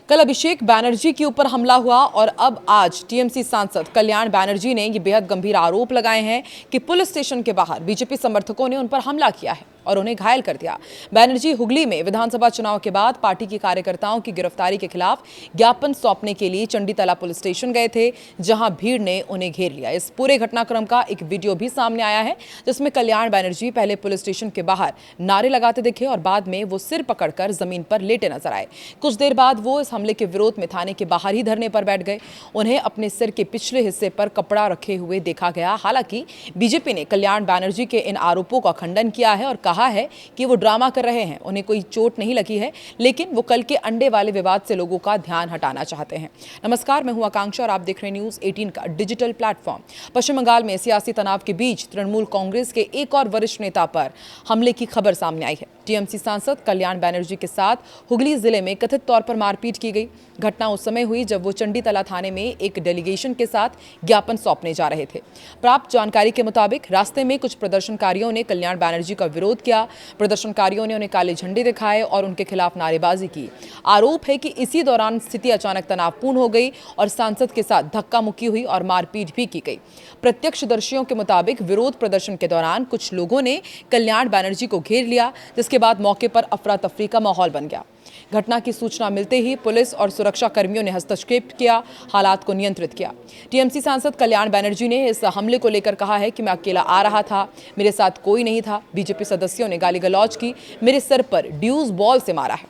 कल अभिषेक बैनर्जी के ऊपर हमला हुआ और अब आज टीएमसी सांसद कल्याण बैनर्जी ने ये बेहद गंभीर आरोप लगाए हैं कि पुलिस स्टेशन के बाहर बीजेपी समर्थकों ने उन पर हमला किया है और उन्हें घायल कर दिया। बैनर्जी हुगली में विधानसभा चुनाव के बाद पार्टी के कार्यकर्ताओं की गिरफ्तारी के खिलाफ ज्ञापन सौंपने के लिए चंडीतला पुलिस स्टेशन गए थे, जहां भीड़ ने उन्हें घेर लिया। इस पूरे घटनाक्रम का एक वीडियो भी सामने आया है, जिसमें कल्याण बैनर्जी पहले पुलिस स्टेशन के बाहर नारे लगाते दिखे और बाद में वो सिर पकड़कर जमीन पर लेटे नजर आए। कुछ देर बाद वो इस हमले के विरोध में थाने के बाहर ही धरने पर बैठ गए। उन्हें अपने सिर के पिछले हिस्से पर कपड़ा रखे हुए देखा गया। हालांकि बीजेपी ने कल्याण बैनर्जी के इन आरोपों का खंडन किया है और कहा है कि वो ड्रामा कर रहे हैं, उन्हें कोई चोट नहीं लगी है, लेकिन वो कल के अंडे वाले विवाद से लोगों का ध्यान हटाना चाहते हैं। नमस्कार, मैं हूं आकांक्षा और आप देख रहे हैं न्यूज़ 18 का डिजिटल प्लेटफॉर्म। पश्चिम बंगाल में सियासी तनाव के बीच तृणमूल कांग्रेस के एक और वरिष्ठ नेता पर हमले की खबर सामने आई है। टीएमसी सांसद कल्याण बैनर्जी के साथ हुगली जिले में कथित तौर पर मारपीट की गई। घटना उस समय हुई जब वो चंडीतला थाने में एक डेलीगेशन के साथ ज्ञापन सौंपने जा रहे थे। प्राप्त जानकारी के मुताबिक रास्ते में कुछ प्रदर्शनकारियों ने कल्याण बैनर्जी का विरोध किया। प्रदर्शनकारियों ने उन्हें काले झंडे दिखाए और उनके खिलाफ नारेबाजी की। आरोप है कि इसी दौरान स्थिति अचानक तनावपूर्ण हो गई और सांसद के साथ धक्का मुक्की हुई और मारपीट भी की गई। प्रत्यक्षदर्शियों के मुताबिक विरोध प्रदर्शन के दौरान कुछ लोगों ने कल्याण बैनर्जी को घेर लिया, जिसके बाद मौके पर अफरा तफरी का माहौल बन गया। घटना की सूचना मिलते ही पुलिस और सुरक्षा कर्मियों ने हस्तक्षेप किया, हालात को नियंत्रित किया। टीएमसी सांसद कल्याण बैनर्जी ने इस हमले को लेकर कहा है कि मैं अकेला आ रहा था, मेरे साथ कोई नहीं था। बीजेपी सदस्यों ने गाली गलौज की, मेरे सर पर ड्यूज बॉल से मारा है,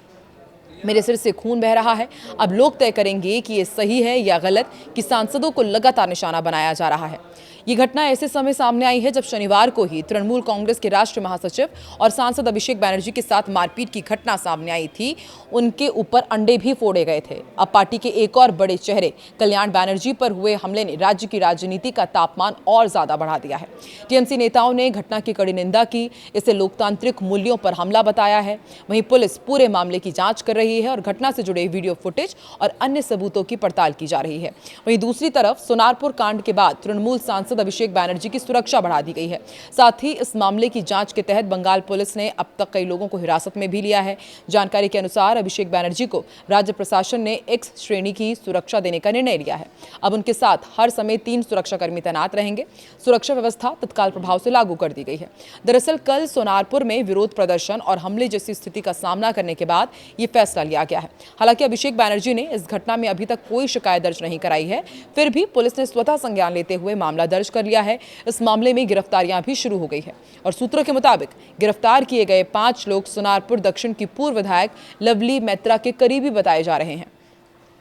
मेरे सिर से खून बह रहा है। अब लोग तय करेंगे कि ये सही है या गलत कि सांसदों को लगातार निशाना बनाया जा रहा है। ये घटना ऐसे समय सामने आई है जब शनिवार को ही तृणमूल कांग्रेस के राष्ट्रीय महासचिव और सांसद अभिषेक बैनर्जी के साथ मारपीट की घटना सामने आई थी। उनके ऊपर अंडे भी फोड़े गए थे। अब पार्टी के एक और बड़े चेहरे कल्याण बैनर्जी पर हुए हमले ने राज्य की राजनीति का तापमान और ज्यादा बढ़ा दिया है। टीएमसी नेताओं ने घटना की कड़ी निंदा की, इसे लोकतांत्रिक मूल्यों पर हमला बताया है। वहीं पुलिस पूरे मामले की जांच कर रही है और घटना से जुड़े वीडियो फुटेज और अन्य सबूतों की पड़ताल की जा रही है। वहीं दूसरी तरफ सोनारपुर कांड के बाद तृणमूल सांसद अभिषेक बैनर्जी की सुरक्षा बढ़ा दी गई है। साथ ही इस मामले की जांच के तहत बंगाल पुलिस ने अब तक कई लोगों को हिरासत में भी लिया है। जानकारी के अनुसार अभिषेक बैनर्जी को राज्य प्रशासन ने एक्स श्रेणी की सुरक्षा देने का निर्णय लिया है। अब उनके साथ हर समय 3 सुरक्षाकर्मी तैनात रहेंगे। सुरक्षा व्यवस्था तत्काल प्रभाव से लागू कर दी गई है। दरअसल कल सोनारपुर में विरोध प्रदर्शन और हमले जैसी स्थिति का सामना करने के बाद ये फैसला लिया गया है। हालांकि अभिषेक बैनर्जी ने इस घटना में अभी तक कोई शिकायत दर्ज नहीं कराई है, फिर भी पुलिस ने स्वतः संज्ञान लेते हुए मामला दर्ज कर लिया है। इस मामले में गिरफ्तारियां भी शुरू हो गई है और सूत्रों के मुताबिक गिरफ्तार किए गए 5 लोग सोनारपुर दक्षिण की पूर्व विधायक लवली मैत्रा के करीबी बताए जा रहे हैं।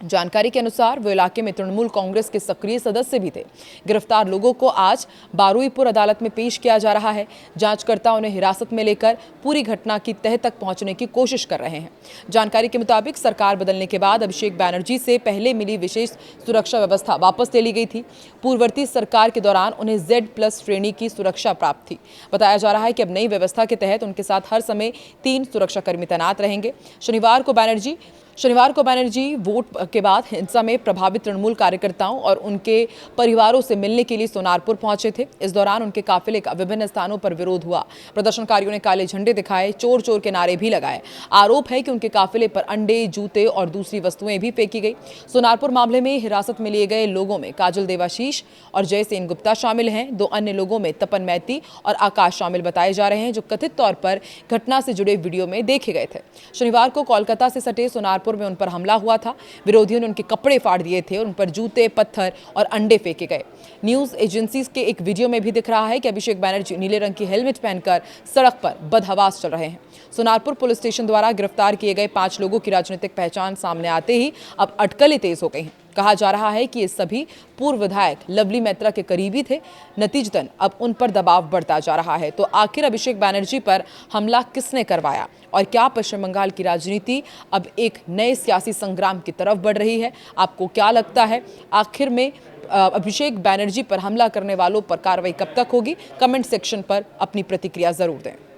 जानकारी के अनुसार वो इलाके में तृणमूल कांग्रेस के सक्रिय सदस्य भी थे। गिरफ्तार लोगों को आज बारुईपुर अदालत में पेश किया जा रहा है। जांचकर्ता उन्हें हिरासत में लेकर पूरी घटना की तह तक पहुंचने की कोशिश कर रहे हैं। जानकारी के मुताबिक सरकार बदलने के बाद अभिषेक बैनर्जी से पहले मिली विशेष सुरक्षा व्यवस्था वापस ले ली गई थी। पूर्ववर्ती सरकार के दौरान उन्हें Z+ श्रेणी की सुरक्षा प्राप्त थी। बताया जा रहा है कि अब नई व्यवस्था के तहत उनके साथ हर समय 3 सुरक्षाकर्मी तैनात रहेंगे। शनिवार को बैनर्जी वोट के बाद हिंसा में प्रभावित तृणमूल कार्यकर्ताओं और उनके परिवारों से मिलने के लिए सोनारपुर पहुंचे थे। इस दौरान उनके काफिले का विभिन्न स्थानों पर विरोध हुआ। प्रदर्शनकारियों ने काले झंडे दिखाए, चोर चोर के नारे भी लगाए। आरोप है कि उनके काफिले पर अंडे, जूते और दूसरी वस्तुएं भी फेंकी गई। सोनारपुर मामले में हिरासत में लिए गए लोगों में काजल देवाशीष और जयसेन गुप्ता शामिल हैं। 2 अन्य लोगों में तपन मैती और आकाश शामिल बताए जा रहे हैं, जो कथित तौर पर घटना से जुड़े वीडियो में देखे गए थे। शनिवार को कोलकाता से सटे सोनारपुर में उन पर हमला हुआ था। विरोधियों ने उनके कपड़े फाड़ दिए थे और उन पर जूते, पत्थर और अंडे फेंके गए। न्यूज एजेंसीज के एक वीडियो में भी दिख रहा है कि अभिषेक बैनर्जी नीले रंग की हेलमेट पहनकर सड़क पर बदहवास चल रहे हैं। सोनारपुर पुलिस स्टेशन द्वारा गिरफ्तार किए गए 5 लोगों की राजनीतिक पहचान सामने आते ही अब अटकलें तेज हो गई हैं। कहा जा रहा है कि ये सभी पूर्व विधायक लवली मैत्रा के करीबी थे। नतीजतन अब उन पर दबाव बढ़ता जा रहा है। तो आखिर अभिषेक बैनर्जी पर हमला किसने करवाया और क्या पश्चिम बंगाल की राजनीति अब एक नए सियासी संग्राम की तरफ बढ़ रही है? आपको क्या लगता है, आखिर में अभिषेक बैनर्जी पर हमला करने वालों पर कार्रवाई कब तक होगी? कमेंट सेक्शन पर अपनी प्रतिक्रिया जरूर दें।